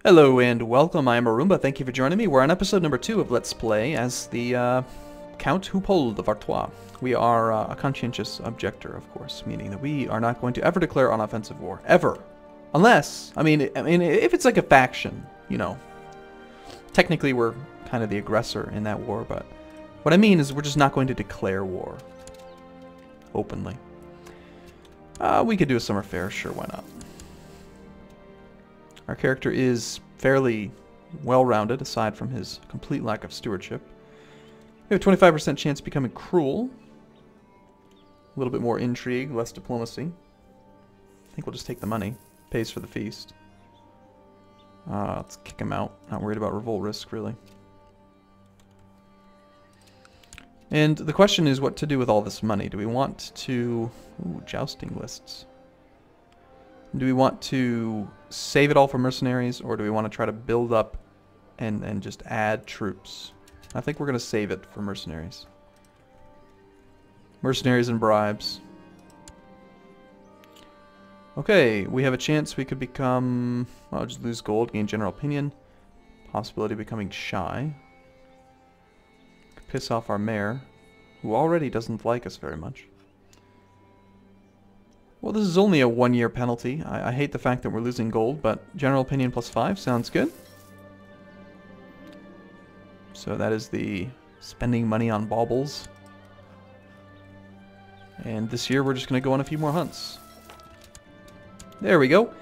Hello and welcome, I am Arumba, thank you for joining me. We're on episode number 2 of Let's Play as the Count Houpold of Artois. We are a conscientious objector, of course, meaning that we are not going to ever declare unoffensive war. Ever. Unless, I mean, if it's like a faction, you know. Technically we're kind of the aggressor in that war, but what I mean is we're just not going to declare war. Openly. We could do a summer fair, sure, why not? Our character is fairly well-rounded, aside from his complete lack of stewardship. We have a 25% chance of becoming cruel. A little bit more intrigue, less diplomacy. I think we'll just take the money. Pays for the feast. Let's kick him out. Not worried about revolt risk, really. And the question is what to do with all this money. Do we want to... Ooh, jousting lists. Do we want to save it all for mercenaries, or do we want to try to build up and just add troops? I think we're going to save it for mercenaries. Mercenaries and bribes. Okay, we have a chance we could become... Well, just lose gold, gain general opinion. Possibility of becoming shy. Could piss off our mayor, who already doesn't like us very much. Well, this is only a 1-year penalty. I hate the fact that we're losing gold, but general opinion +5 sounds good. So that is the spending money on baubles. And this year we're just going to go on a few more hunts. There we go.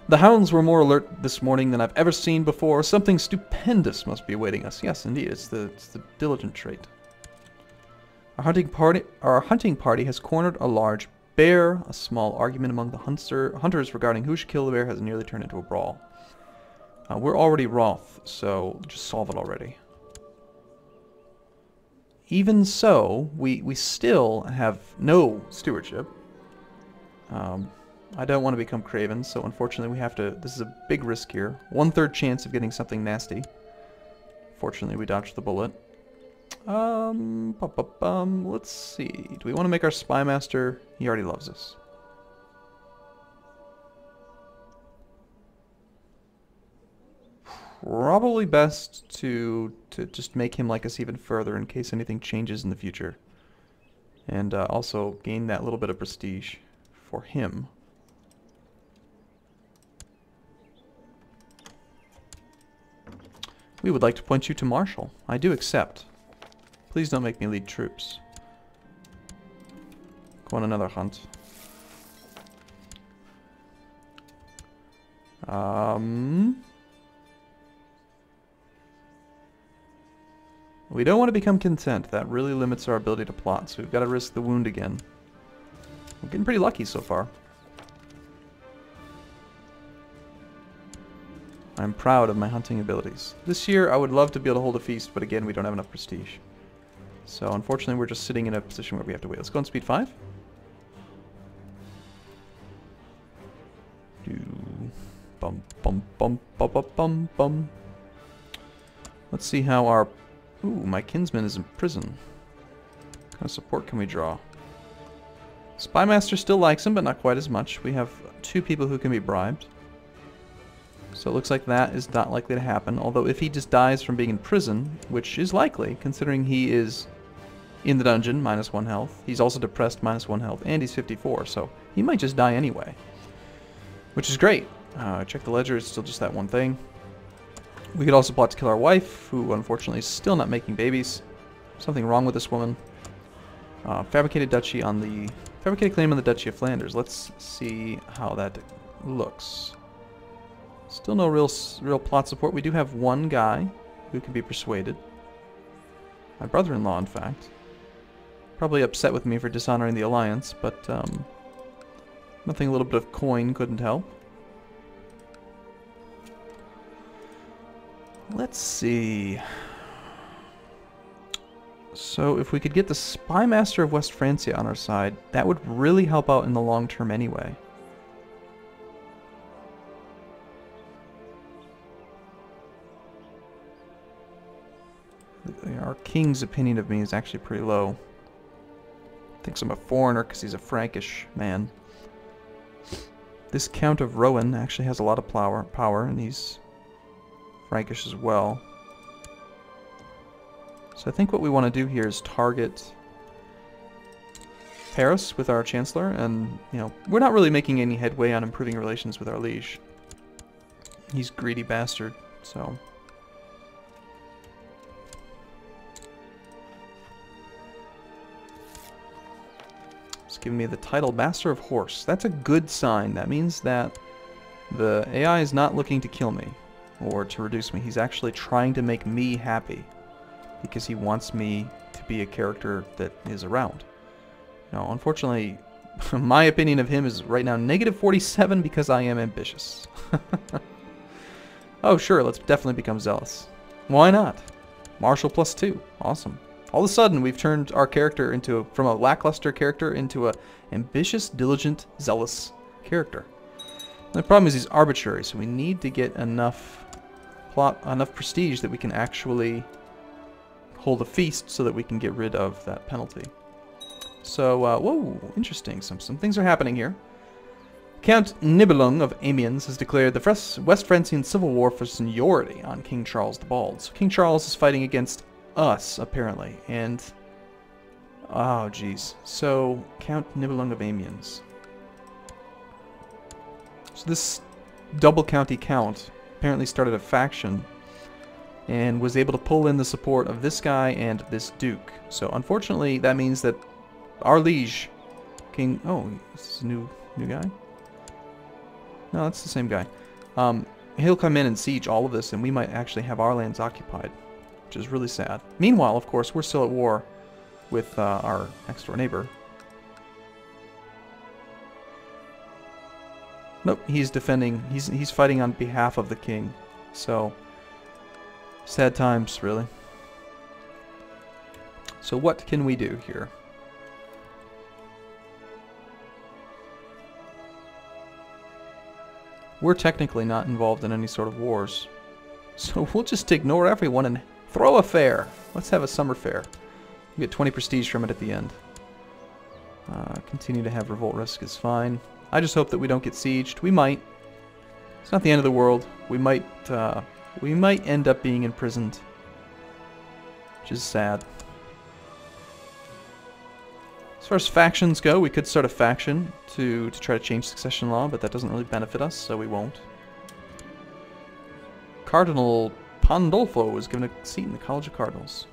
The hounds were more alert this morning than I've ever seen before. Something stupendous must be awaiting us. Yes, indeed, it's the diligent trait. Our hunting party has cornered a large bear. A small argument among the hunters regarding who should kill the bear has nearly turned into a brawl. We're already wroth, so just solve it already. Even so, we still have no stewardship. I don't want to become craven, so unfortunately we have to... This is a big risk here. 1/3 chance of getting something nasty. Fortunately, we dodged the bullet. Let's see. Do we want to make our spy master? He already loves us. Probably best to just make him like us even further in case anything changes in the future. And also gain that little bit of prestige for him. We would like to appoint you to Marshal. I do accept. Please don't make me lead troops. Go on another hunt. We don't want to become content. That really limits our ability to plot, so we've got to risk the wound again. We're getting pretty lucky so far. I'm proud of my hunting abilities. This year I would love to be able to hold a feast, but again we don't have enough prestige. So unfortunately we're just sitting in a position where we have to wait. Let's go on speed 5. Let's see how our... Ooh, my kinsman is in prison. What kind of support can we draw? Spymaster still likes him, but not quite as much. We have 2 people who can be bribed. So it looks like that is not likely to happen. Although if he just dies from being in prison, which is likely, considering he is in the dungeon, -1 health. He's also depressed, -1 health, and he's 54, so he might just die anyway. Which is great. Check the ledger, it's still just that one thing. We could also plot to kill our wife, who unfortunately is still not making babies. Something wrong with this woman. Fabricated claim on the Duchy of Flanders. Let's see how that looks. Still no real plot support. We do have one guy who can be persuaded. My brother-in-law, in fact. Probably upset with me for dishonoring the alliance, but nothing a little bit of coin couldn't help. Let's see. So if we could get the Spy Master of West Francia on our side, that would really help out in the long term anyway. Our king's opinion of me is actually pretty low. Thinks I'm a foreigner because he's a Frankish man. This Count of Rowan actually has a lot of power, and he's Frankish as well. So I think what we want to do here is target Paris with our Chancellor, and, you know, we're not really making any headway on improving relations with our liege. He's a greedy bastard, so... It's giving me the title Master of Horse. That's a good sign. That means that the AI is not looking to kill me or to reduce me. He's actually trying to make me happy because he wants me to be a character that is around. Now, unfortunately, my opinion of him is right now -47 because I am ambitious. Oh, sure, let's definitely become zealous. Why not? Martial +2. Awesome. All of a sudden, we've turned our character from a lackluster character into a ambitious, diligent, zealous character. And the problem is he's arbitrary, so we need to get enough prestige that we can actually hold a feast so that we can get rid of that penalty. So, whoa, interesting. Some things are happening here. Count Nibelung of Amiens has declared the West Francian Civil War for seniority on King Charles the Bald. So King Charles is fighting against us, apparently, and... Oh, jeez. So, Count Nibelung of Amiens. So this double county count apparently started a faction and was able to pull in the support of this guy and this duke. So, unfortunately, that means that our liege, King... Oh, this is a new guy? No, that's the same guy. He'll come in and siege all of this, and we might actually have our lands occupied, which is really sad. Meanwhile, of course, we're still at war with our next-door neighbor. Nope, he's defending. He's fighting on behalf of the king. So, sad times, really. So what can we do here? We're technically not involved in any sort of wars. So we'll just ignore everyone and throw a fair. Let's have a summer fair. We get 20 prestige from it at the end. Continue to have revolt risk is fine. I just hope that we don't get sieged. We might. It's not the end of the world. We might end up being imprisoned, which is sad. As far as factions go, we could start a faction to try to change succession law, but that doesn't really benefit us, so we won't. Cardinal Pandolfo was given a seat in the College of Cardinals.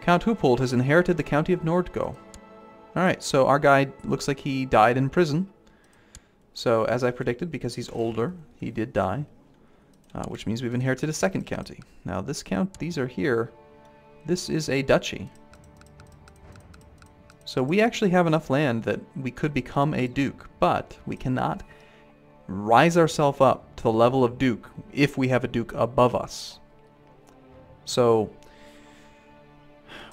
Count Hupold has inherited the county of Nordgau. Alright, so our guy looks like he died in prison. So, as I predicted, because he's older, he did die. Which means we've inherited a second county. Now, this these are here. This is a duchy. So we actually have enough land that we could become a duke, but we cannot rise ourselves up to the level of duke if we have a duke above us. So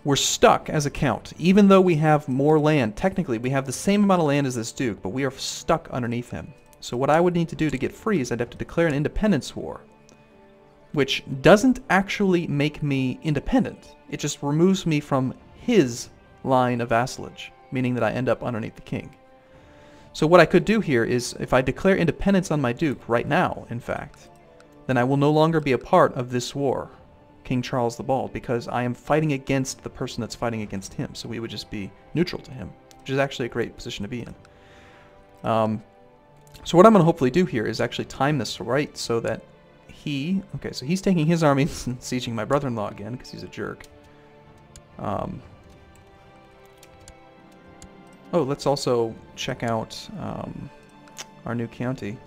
we're stuck as a count. Even though we have more land, technically we have the same amount of land as this duke, but we are stuck underneath him. So what I would need to do to get free is I'd have to declare an independence war, which doesn't actually make me independent. It just removes me from his line of vassalage, meaning that I end up underneath the king. So what I could do here is, if I declare independence on my duke right now, in fact, then I will no longer be a part of this war, King Charles the Bald, because I am fighting against the person that's fighting against him, so we would just be neutral to him, which is actually a great position to be in. So what I'm going to hopefully do here is actually time this right so that okay, so he's taking his armies and sieging my brother-in-law again, because he's a jerk. Oh, let's also check out our new county.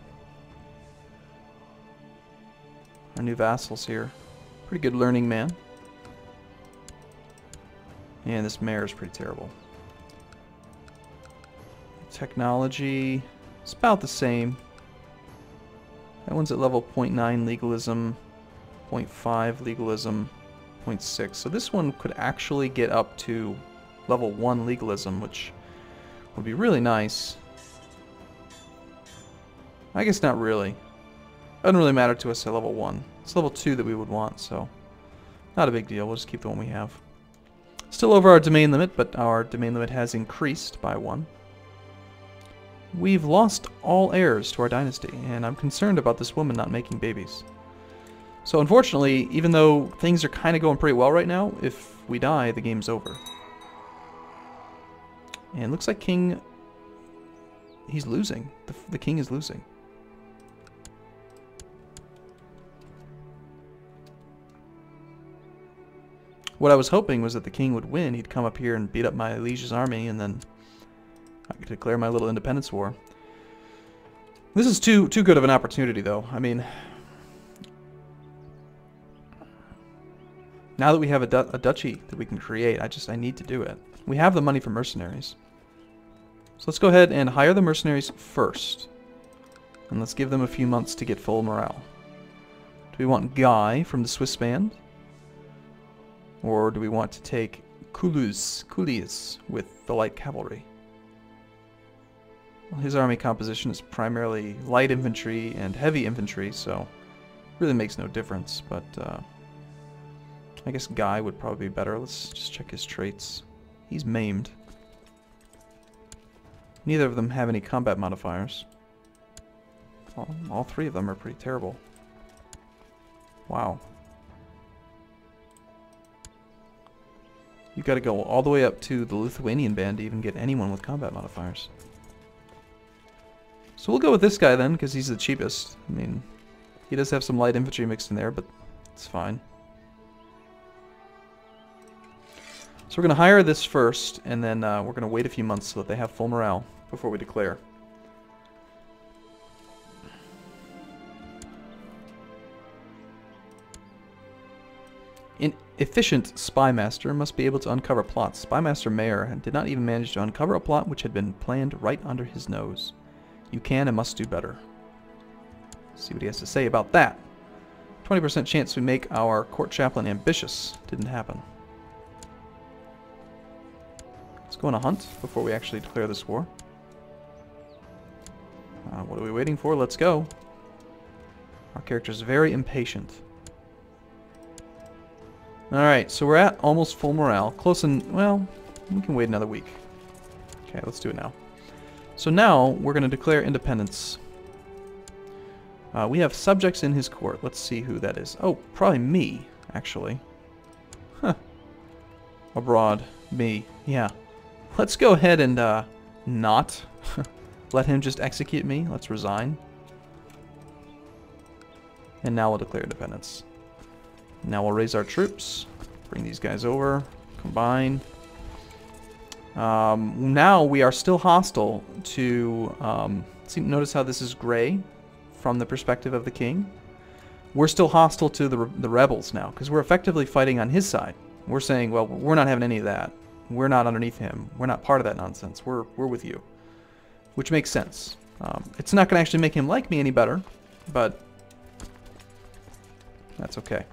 Our new vassals here. Pretty good learning man. And this mayor is pretty terrible. Technology, it's about the same. That one's at level 0.9 legalism, 0.5 legalism, 0.6. So this one could actually get up to level 1 legalism, which would be really nice. I guess not really. Doesn't really matter to us at level 1. It's level 2 that we would want, so not a big deal. We'll just keep the one we have. Still over our domain limit, but our domain limit has increased by 1. We've lost all heirs to our dynasty, and I'm concerned about this woman not making babies. So unfortunately, even though things are kind of going pretty well right now, if we die, the game's over. And it looks like King... He's losing. The king is losing. What I was hoping was that the king would win. He'd come up here and beat up my liege's army, and then I could declare my little independence war. This is too good of an opportunity, though. I mean, now that we have a duchy that we can create, I need to do it. We have the money for mercenaries. So let's go ahead and hire the mercenaries first. And let's give them a few months to get full morale. Do we want Guy from the Swiss band? Or do we want to take Kulis with the light cavalry? Well, his army composition is primarily light infantry and heavy infantry, so really makes no difference. But I guess Guy would probably be better. Let's just check his traits. He's maimed. Neither of them have any combat modifiers. All three of them are pretty terrible. Wow. You've got to go all the way up to the Lithuanian band to even get anyone with combat modifiers. So we'll go with this guy then, because he's the cheapest. I mean, he does have some light infantry mixed in there, but it's fine. So we're going to hire this first, and then we're going to wait a few months so that they have full morale before we declare. An efficient spymaster must be able to uncover plots. Spymaster Mayer did not even manage to uncover a plot which had been planned right under his nose. You can and must do better. Let's see what he has to say about that. 20% chance we make our court chaplain ambitious. Didn't happen. Let's go on a hunt before we actually declare this war. What are we waiting for? Let's go. Our character's very impatient. Alright, so we're at almost full morale. Close and, well, we can wait another week. Okay, let's do it now. So now, we're going to declare independence. We have subjects in his court. Let's see who that is. Oh, probably me, actually. Huh. Abroad. Me. Yeah. Let's go ahead and, not let him just execute me. Let's resign. And now we'll declare independence. Now we'll raise our troops. Bring these guys over. Combine. Now we are still hostile to... see, notice how this is gray from the perspective of the king? We're still hostile to the rebels now, because we're effectively fighting on his side. We're saying, well, we're not having any of that. We're not underneath him. We're not part of that nonsense. We're with you. Which makes sense. It's not going to actually make him like me any better, but that's okay.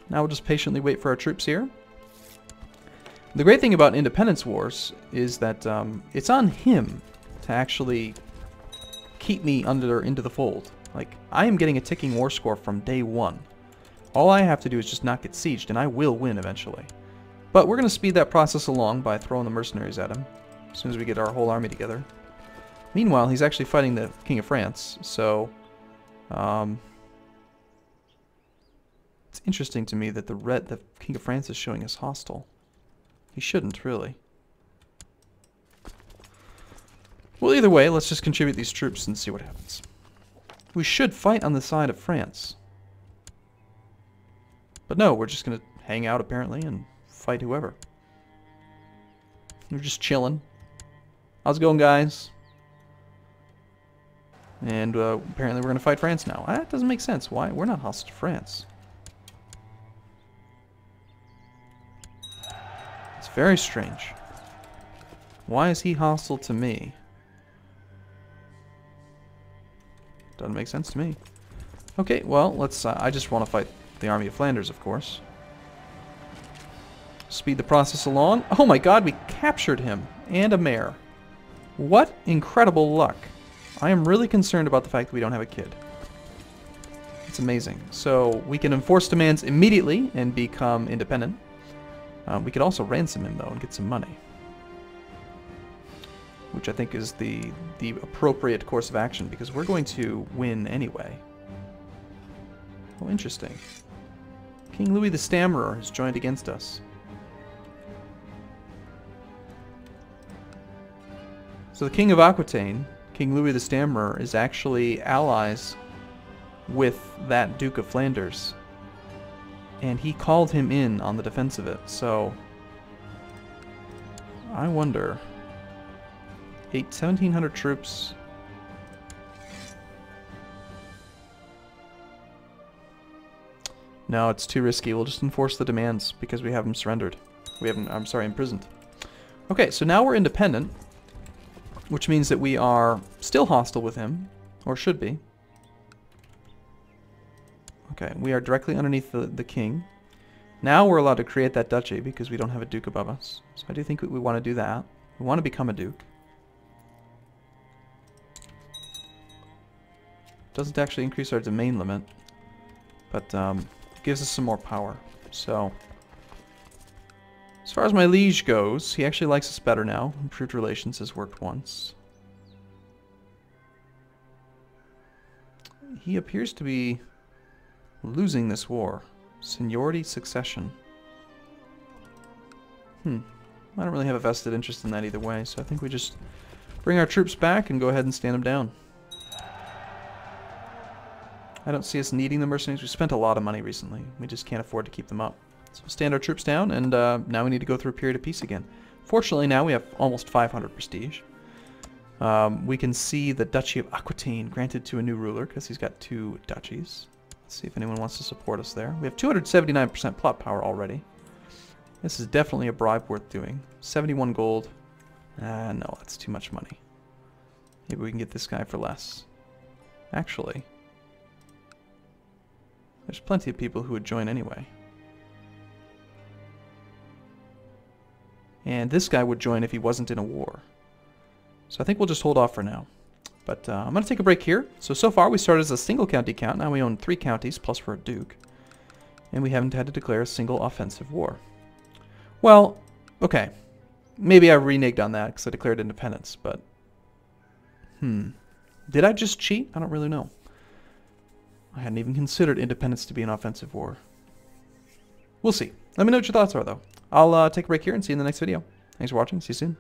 Now we'll just patiently wait for our troops here. The great thing about Independence Wars is that it's on him to actually keep me into the fold. Like, I am getting a ticking war score from day one. All I have to do is just not get sieged, and I will win eventually. But we're going to speed that process along by throwing the mercenaries at him as soon as we get our whole army together. Meanwhile, he's actually fighting the King of France, so... it's interesting to me that the King of France is showing us hostile. He shouldn't, really. Well, either way, let's just contribute these troops and see what happens. We should fight on the side of France. But no, we're just going to hang out, apparently, and fight whoever. We're just chilling. How's it going, guys? And apparently we're going to fight France now. That doesn't make sense. Why? We're not hostile to France. It's very strange. Why is he hostile to me? Doesn't make sense to me. Okay, well, let's... I just want to fight the Army of Flanders, of course. Speed the process along. Oh my god, we captured him. And a mayor. What incredible luck. I am really concerned about the fact that we don't have a kid. It's amazing. So, we can enforce demands immediately and become independent. We could also ransom him, though, and get some money. Which I think is the appropriate course of action, because we're going to win anyway. Oh, interesting. King Louis the Stammerer has joined against us. So the King of Aquitaine, King Louis the Stammerer, is actually allies with that Duke of Flanders. And he called him in on the defense of it, so I wonder. 1,700 troops. No, it's too risky. We'll just enforce the demands because we have him surrendered. We haven't, I'm sorry, imprisoned. Okay, so now we're independent, which means that we are still hostile with him, or should be. Okay, we are directly underneath the king. Now we're allowed to create that duchy because we don't have a duke above us. So I do think we want to do that. We want to become a duke. Doesn't actually increase our domain limit, but gives us some more power. So, as far as my liege goes, he actually likes us better now. Improved relations has worked once. He appears to be losing this war. Seniority succession. I don't really have a vested interest in that either way, so I think we just bring our troops back and go ahead and stand them down. I don't see us needing the mercenaries. We spent a lot of money recently. We just can't afford to keep them up. So we'll stand our troops down, and now we need to go through a period of peace again. Fortunately, now we have almost 500 prestige. We can see the Duchy of Aquitaine granted to a new ruler, because he's got 2 duchies. Let's see if anyone wants to support us there. We have 279% plot power already. This is definitely a bribe worth doing. 71 gold. No, that's too much money. Maybe we can get this guy for less. Actually, there's plenty of people who would join anyway. And this guy would join if he wasn't in a war. So I think we'll just hold off for now. But I'm going to take a break here. So far we started as a single county count. Now we own 3 counties, plus we're a duke. And we haven't had to declare a single offensive war. Well, okay. Maybe I reneged on that because I declared independence, but... Did I just cheat? I don't really know. I hadn't even considered independence to be an offensive war. We'll see. Let me know what your thoughts are, though. I'll take a break here and see you in the next video. Thanks for watching. See you soon.